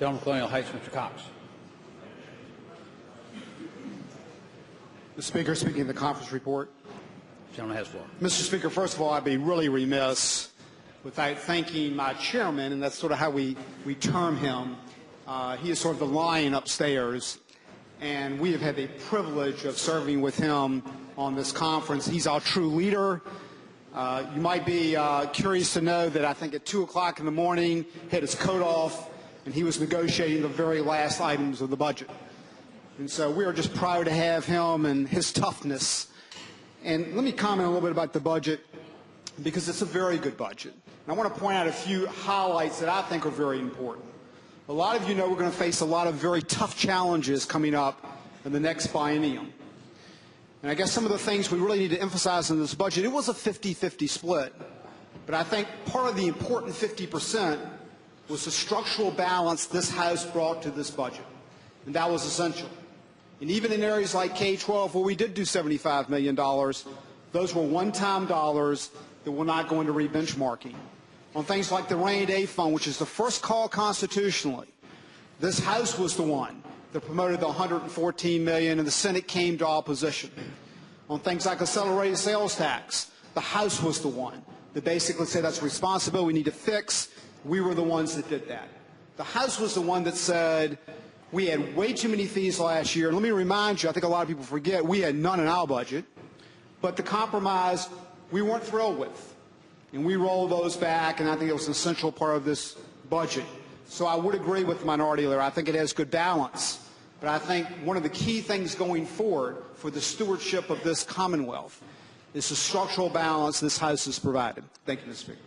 Gentleman from Colonial Heights, Mr. Cox. Mr. Speaker, speaking of the conference report. Gentleman has floor. Mr. Speaker, first of all, I'd be really remiss without thanking my chairman, and that's sort of how we term him. He is sort of the lion upstairs, and we have had the privilege of serving with him on this conference. He's our true leader. You might be curious to know that I think at 2 o'clock in the morning, he had his coat off, and he was negotiating the very last items of the budget. And so we are just proud to have him and his toughness. And let me comment a little bit about the budget, because it's a very good budget. And I want to point out a few highlights that I think are very important. A lot of you know we're going to face a lot of very tough challenges coming up in the next biennium. And I guess some of the things we really need to emphasize in this budget, it was a 50-50 split. But I think part of the important 50% was the structural balance this House brought to this budget. And that was essential. And even in areas like K-12, where we did do $75 million, those were one-time dollars that will not go into re-benchmarking. On things like the Rainy Day Fund, which is the first call constitutionally, this House was the one that promoted the $114 million, and the Senate came to opposition. On things like accelerated sales tax, the House was the one that basically said that's a responsibility we need to fix. We were the ones that did that. The House was the one that said we had way too many fees last year. And let me remind you, I think a lot of people forget, we had none in our budget. But the compromise we weren't thrilled with. And we rolled those back, and I think it was an essential part of this budget. So I would agree with the minority leader. I think it has good balance. But I think one of the key things going forward for the stewardship of this Commonwealth is the structural balance this House has provided. Thank you, Mr. Speaker.